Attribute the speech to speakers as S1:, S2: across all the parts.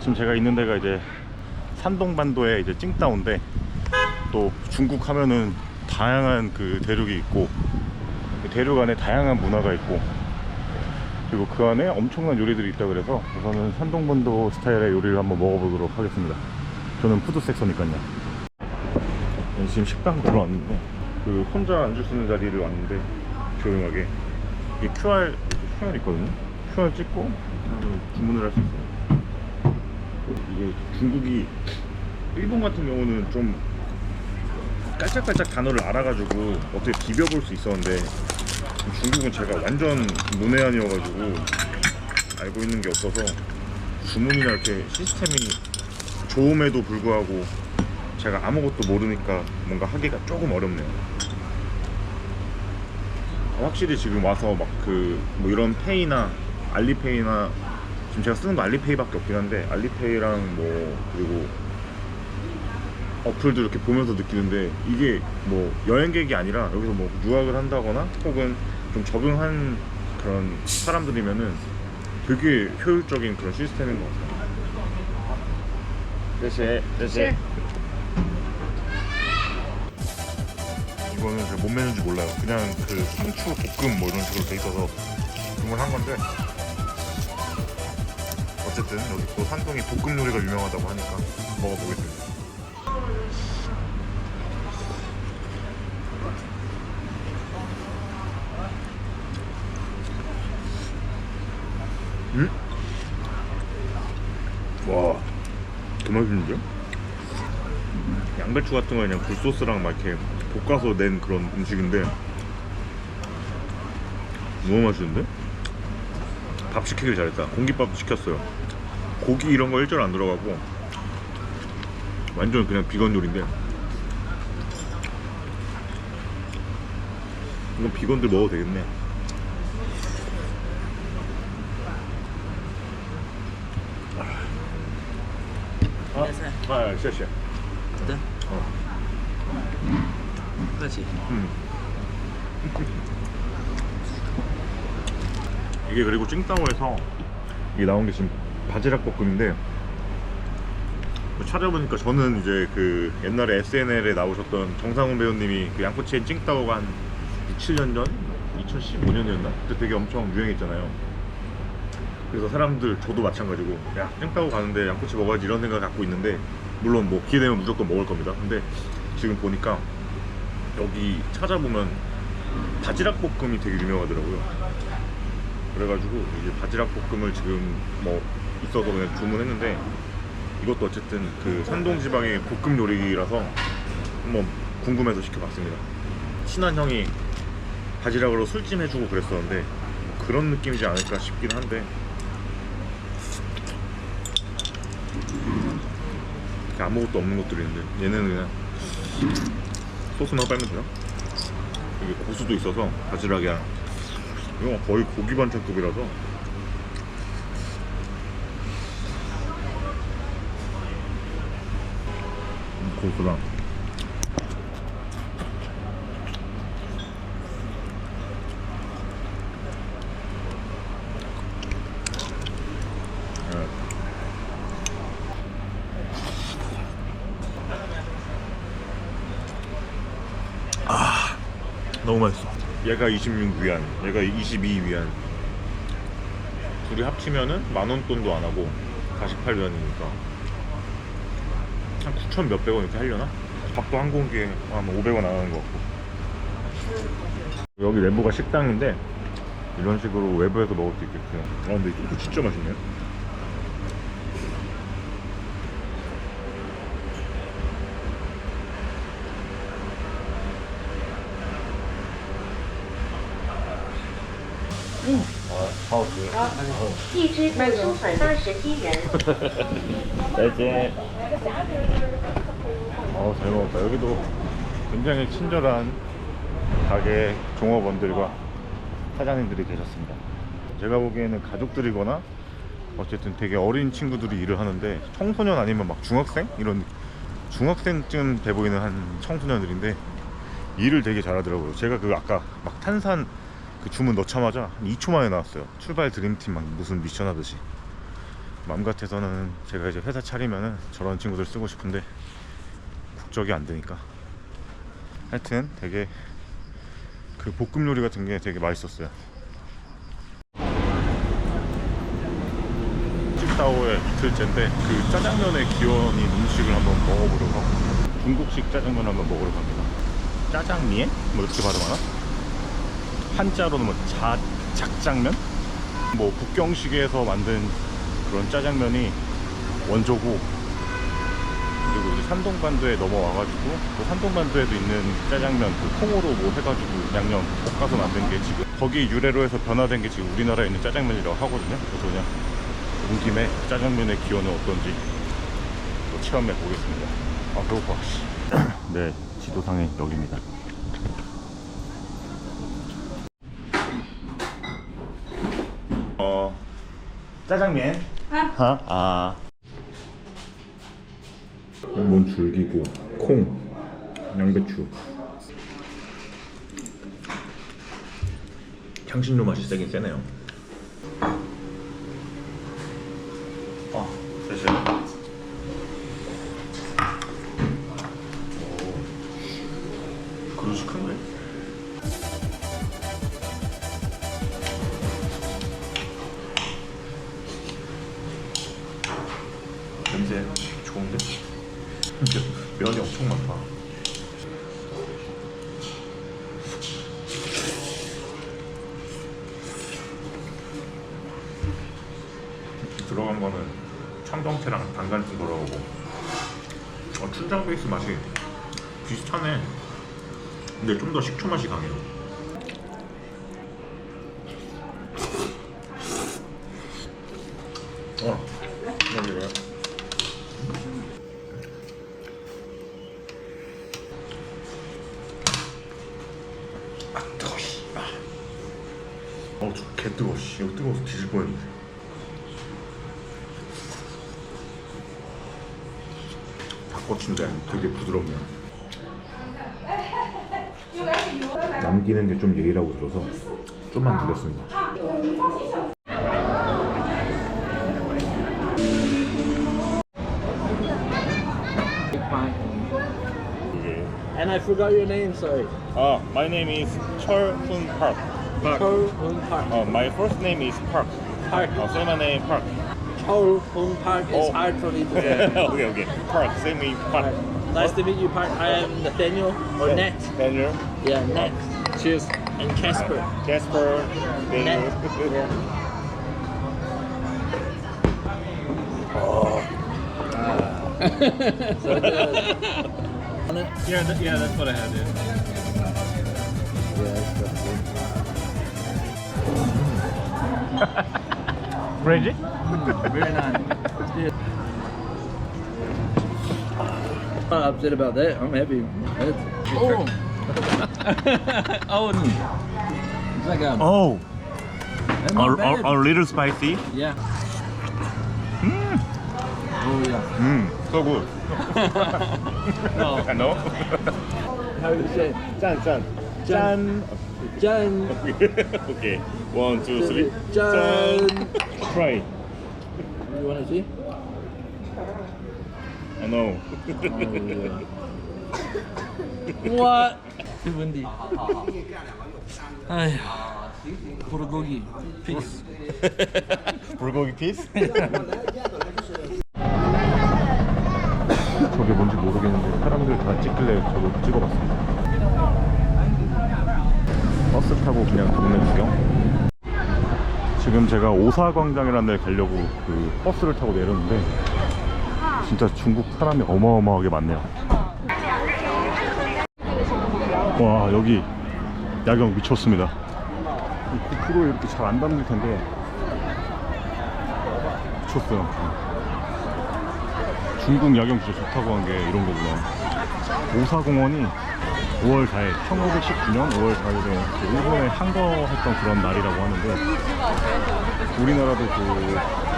S1: 지금 제가 있는 데가 이제 산동반도의 이제 찡따오인데, 또 중국 하면은 다양한 그 대륙이 있고, 그 대륙 안에 다양한 문화가 있고, 그리고 그 안에 엄청난 요리들이 있다 그래서 우선은 산동반도 스타일의 요리를 한번 먹어보도록 하겠습니다. 저는 푸드 섹서니까요. 지금 식당 들어왔는데, 그 혼자 앉을 수 있는 자리를 왔는데 조용하게 이게 QR 있거든요. QR 찍고 주문을 할 수 있어요. 이게 중국이, 일본 같은 경우는 좀 깔짝깔짝 단어를 알아가지고 어떻게 비벼볼 수 있었는데, 중국은 제가 완전 문외한이어가지고 알고 있는 게 없어서 주문이나 이렇게 시스템이 좋음에도 불구하고 제가 아무것도 모르니까 뭔가 하기가 조금 어렵네요. 확실히 지금 와서 막 그 뭐 이런 페이나 알리페이나, 지금 제가 쓰는 거 알리페이밖에 없긴 한데, 알리페이랑 뭐 그리고 어플도 이렇게 보면서 느끼는데, 이게 뭐 여행객이 아니라 여기서 뭐 유학을 한다거나 혹은 좀 적응한 그런 사람들이면은 되게 효율적인 그런 시스템인 것 같아요. 네. 이거는 제가 뭔 메뉴인지 몰라요. 그냥 그 상추 볶음 뭐 이런 식으로 돼 있어서 주문한 건데, 어쨌든 여기 또 산동이 볶음 요리가 유명하다고 하니까 먹어보겠습니다. 와, 그 맛있는데요? 양배추 같은 거 그냥 굴소스랑 막 이렇게 볶아서 낸 그런 음식인데 너무 맛있는데? 밥 시키길 잘했다. 공깃밥 시켰어요. 고기 이런 거 일절 안 들어가고 완전 그냥 비건 요리인데, 이건 비건들 먹어도 되겠네. 아, 谢谢.
S2: 好的，不客气。
S1: 이게 그리고 찡따오에서 이게 나온 게 지금 바지락 볶음인데, 찾아보니까 저는 이제 그 옛날에 SNL에 나오셨던 정상훈 배우님이 그 양꼬치엔 찡따오가 한 6, 7년 전? 2015년이었나? 그때 되게 엄청 유행했잖아요. 그래서 사람들, 저도 마찬가지고, 야, 찡따오 가는데 양꼬치 먹어야지 이런 생각 갖고 있는데, 물론 뭐 기회되면 무조건 먹을 겁니다. 근데 지금 보니까 여기 찾아보면 바지락 볶음이 되게 유명하더라고요. 그래가지고 이제 바지락 볶음을 지금 뭐 있어서 그냥 주문했는데, 이것도 어쨌든 그 산동 지방의 볶음 요리라서 한번 궁금해서 시켜봤습니다. 친한 형이 바지락으로 술찜 해주고 그랬었는데 뭐 그런 느낌이지 않을까 싶긴 한데, 아무것도 없는 것들이 있는데 얘는 그냥 소스만 빨면 돼요. 이게 고수도 있어서 바지락이야. 이거 거의 고기 반찬급이라서 고수랑 너무 맛있어. 얘가 26위안, 얘가 22위안. 둘이 합치면은 만원 돈도 안 하고 48위안이니까 한 9천 몇백 원 이렇게 하려나? 밥도 한 공기에 한 500원 안 하는 것 같고. 여기 내부가 식당인데 이런 식으로 외부에서 먹을 수 있게끔. 근데 이거 진짜 맛있네요.好好吃。
S3: 一只粉酥粉81元。
S1: 再见. 잘 먹었다. 여기도 굉장히 친절한 가게 종업원들과 사장님들이 계셨습니다. 제가 보기에는 가족들이거나 어쨌든 되게 어린 친구들이 일을 하는데, 청소년 아니면 막 중학생? 이런 중학생쯤 돼 보이는 한 청소년들인데 일을 되게 잘하더라고요. 제가 그 아까 막 탄산 그 주문 넣자마자 한 2초 만에 나왔어요. 출발 드림팀 막 무슨 미션 하듯이. 마음 같아서는 제가 이제 회사 차리면은 저런 친구들 쓰고 싶은데 국적이 안 되니까. 하여튼 되게 그 볶음 요리 같은 게 되게 맛있었어요. 칭따오의 이틀째인데 그 짜장면의 기원인 음식을 한번 먹어보려고 하고, 중국식 짜장면 한번 먹으려고 합니다. 짜장미에? 뭐 이렇게 발음하나? 한자로는 뭐 작장면? 뭐 북경식에서 만든 그런 짜장면이 원조고, 그리고 이제 산동반도에 넘어와가지고 또 산동반도에도 있는 짜장면 그 콩으로 뭐 해가지고 양념 볶아서 만든 게 지금 거기 유래로 해서 변화된 게 지금 우리나라에 있는 짜장면이라고 하거든요. 그래서 그냥 온 김에 짜장면의 기원은 어떤지 또 체험해 보겠습니다. 아 배고파. 네, 지도상에 여기입니다. 짜장면. 한번 줄기고 콩, 양배추. 향신료 맛이 세긴 세네요. 됐어요. 그릇이 큰데? 냄새 좋은데? 면이 엄청 많다. 들어간 거는 청경채랑 단간찜 들어가고, 춘장 베이스 맛이 비슷하네. 근데 좀 더 식초 맛이 강해요. 여기가 뜨거워. 저 개 뜨거워. 이거 뜨거워서 뒤질 뻔했는데. 닭꼬치인데 되게 부드럽네요. 남기는 게 좀 예의라고 들어서 좀만 드렸습니다.
S2: And I forgot your name, sorry.
S1: My name is Chol Hoon Park.
S2: Chol Hoon Park.
S1: My first name is Park.
S2: Park.
S1: Say my name Park.
S2: Chol Hoon Park is
S1: Oh.
S2: hard for me to say.
S1: okay. Park. Say me Park.
S2: Nice to meet you, Park. I am Nathaniel, or Net.
S1: Daniel.
S2: Yeah, Net. Cheers. And Casper.
S1: Jasper.
S2: Net.
S1: Daniel.
S2: Yeah. So good. On it?
S4: Yeah, that's what I had. Yeah.
S2: Yeah, that's good.
S1: Crazy?
S2: Very nice. Yeah. I'm not upset about that. I'm happy. Oh. Oh, it's like a.
S1: Oh,
S2: That's not bad.
S1: a little spicy.
S2: Yeah. Oh yeah.
S1: So good.
S2: No.
S1: No?
S2: How do you say?
S1: 짠.
S2: Jan.
S1: Okay. 1, 2, 3.
S2: Jan.
S1: Try.
S2: You want to see?
S1: I know.
S2: Oh, yeah. What? 기분디. 아휴. 불고기. 피스.
S1: 불고기 피스? 저게 뭔지 모르겠는데 사람들 다 찍길래 저도 찍어봤습니다. 버스 타고 그냥 동네 구경. 지금 제가 오사광장이라는 데 가려고 그 버스를 타고 내렸는데 진짜 중국 사람이 어마어마하게 많네요. 와, 여기 야경 미쳤습니다. 이 9%에 이렇게 잘 안 담길 텐데 미쳤어요. 중국 야경 진짜 좋다고 한 게 이런 거구나. 오사공원이 5월 4일, 1919년 5월 4일에 일본에 항거했던 그런 날이라고 하는데, 우리나라도 그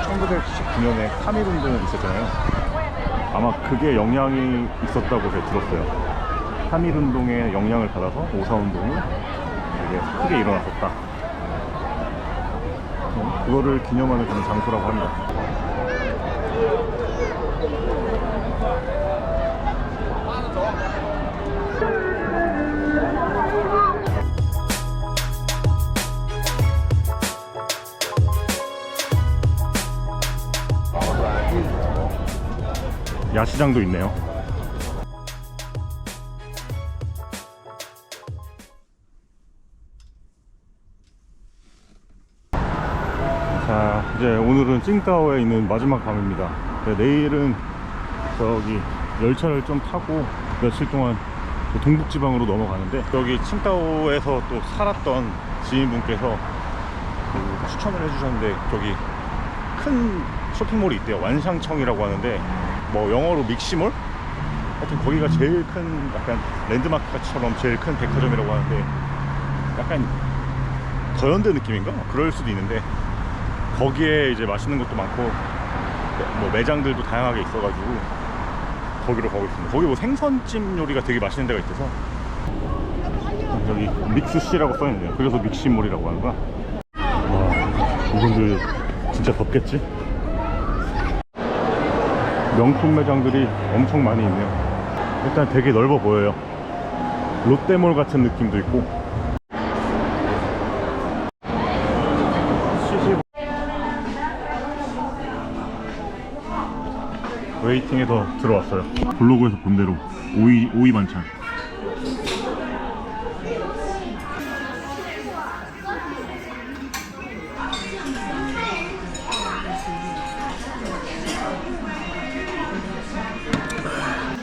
S1: 1919년에 한일운동 있었잖아요. 아마 그게 영향이 있었다고 제가 들었어요. 한일운동의 영향을 받아서 오사운동이 되게 크게 일어났었다. 그거를 기념하는 그런 장소라고 합니다. 야시장도 있네요. 자, 이제 오늘은 칭다오에 있는 마지막 밤입니다. 네, 내일은 저기 열차를 좀 타고 며칠 동안 동북지방으로 넘어가는데, 여기 칭다오에서 또 살았던 지인분께서 그 추천을 해주셨는데, 저기 큰 쇼핑몰이 있대요. 완샹청이라고 하는데, 뭐 영어로 믹시몰? 하여튼 거기가 제일 큰, 약간 랜드마크처럼 제일 큰 백화점이라고 하는데, 약간 더현대 느낌인가? 그럴 수도 있는데, 거기에 이제 맛있는 것도 많고 뭐 매장들도 다양하게 있어가지고 거기로 가고 있습니다. 거기 뭐 생선찜 요리가 되게 맛있는 데가 있어서, 여기 믹스시라고 써있네요. 그래서 믹시몰이라고 하는 거야. 와, 이분들 진짜 덥겠지? 명품 매장들이 엄청 많이 있네요. 일단 되게 넓어 보여요. 롯데몰 같은 느낌도 있고. 웨이팅에서 들어왔어요. 블로그에서 본 대로 오이 반찬.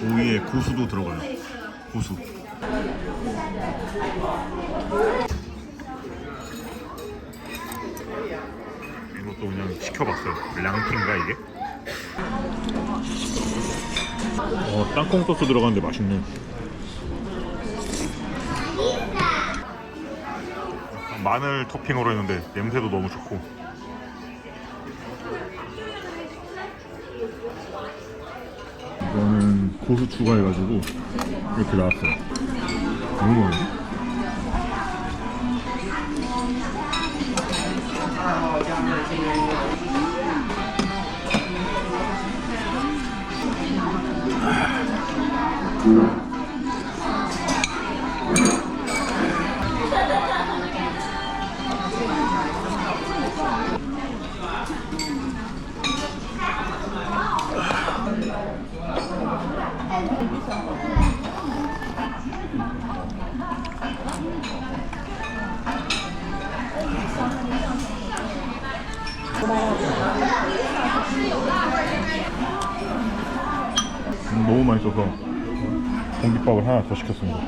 S1: 오이에 고수도 들어가요. 고수. 이것도 그냥 시켜봤어요. 량피인가 이게? 땅콩 소스 들어가는데 맛있네. 마늘 토핑으로 했는데 냄새도 너무 좋고. 이거는 고수 추가해가지고 이렇게 나왔어요. 너무 맛있네. 너무 맛있어서 공깃밥을 하나 더 시켰습니다.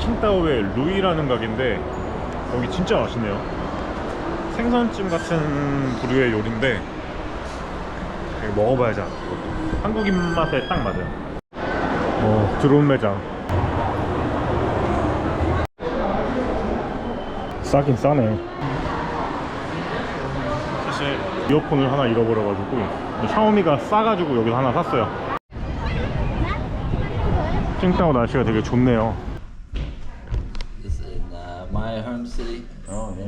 S1: 칭다오의 루이라는 가게인데 여기 진짜 맛있네요. 생선찜 같은 부류의 요리인데 먹어봐야지 알아. 한국 입맛에 딱 맞아요. 드론 매장. 싸긴 싸네. 사실 이어폰을 하나 잃어버려가지고 샤오미가 싸가지고 여기서 하나 샀어요. 칭다오 날씨가 되게 좋네요.
S2: This in my home city,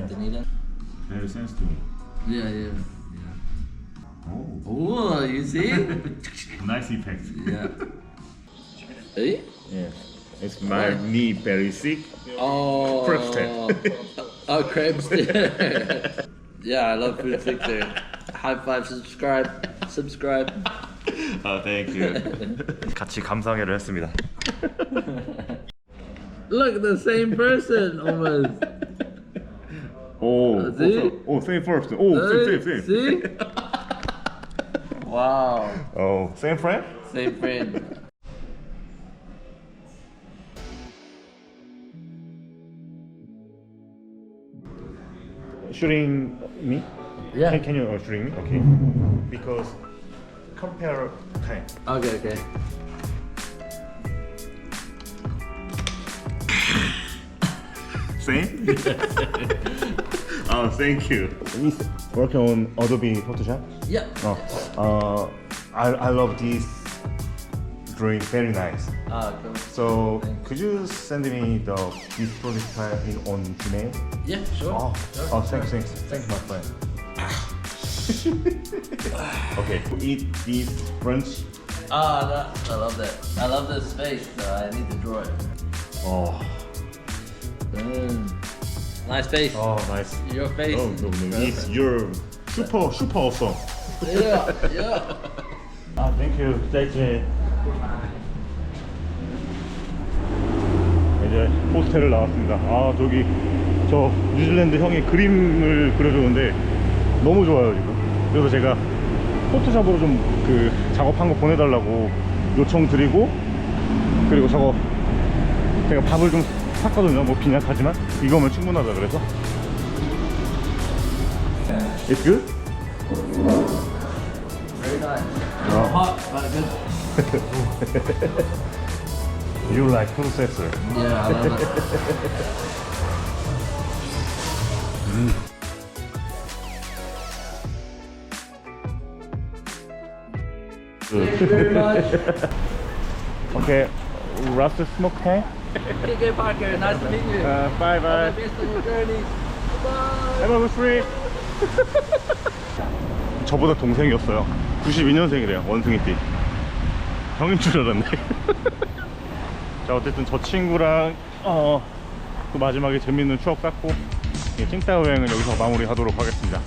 S2: Dunedin.
S1: Very sense to me.
S2: Yeah.
S1: Oh,
S2: Oh, you see?
S1: nice effect.
S2: Yeah. Hey?
S1: Yeah, it's my knee very sick.
S2: Oh.
S1: Crab stick.
S2: Oh, crab stick. Yeah, I love food stick too. High five, subscribe.
S1: Oh, thank you. 같이 감상회를 했습니다.
S2: Look, the same person almost.
S1: Oh,
S2: see?
S1: same person. Same.
S2: See? Wow.
S1: Oh, same friend?
S2: Same friend.
S1: Shooting me?
S2: Yeah.
S1: Can you shooting me? Okay. Because compare time.
S2: Okay.
S1: Same? Oh, thank you. Working on Adobe Photoshop?
S2: Yeah.
S1: I love this drink very nice.
S2: Ah, cool.
S1: So could you send me this project file on Gmail?
S2: Yeah, sure.
S1: Oh,
S2: Sure,
S1: oh,
S2: sure.
S1: thanks, my friend. Okay, eat this brunch.
S2: Ah, I love that. I love this space, so I need to draw it.
S1: Oh,
S2: Nice face.
S1: oh, nice.
S2: Your face.
S1: Oh no, it's your super awesome.
S2: Yeah, yeah.
S1: 아, 땡큐, 짜이찐. 이제 호스텔을 나왔습니다. 아, 저기 저 뉴질랜드 형이 그림을 그려주는데 너무 좋아요 지금. 그래서 제가 포토샵으로 좀 그 작업한 거 보내달라고 요청드리고, 그리고 저거 제가 밥을 좀 샀거든요. 뭐 빈약하지만 이거면 충분하다 그래서. It's good?
S2: Very nice.
S1: Oh.
S2: Hot, but good.
S1: You like processor?
S2: Yeah, I love it. Thank you very much.
S1: Okay, Rasta smoke tank.
S2: KK Parker, nice to meet you.
S1: Bye
S2: All
S1: bye.
S2: the best on your journey. Bye.
S1: Have a good trip. 저보다 동생이었어요. 92년생이래요. 원숭이띠. 형인 줄 알았네. 자, 어쨌든 저 친구랑 또 마지막에 재밌는 추억 쌓고 찡따 여행은 여기서 마무리하도록 하겠습니다.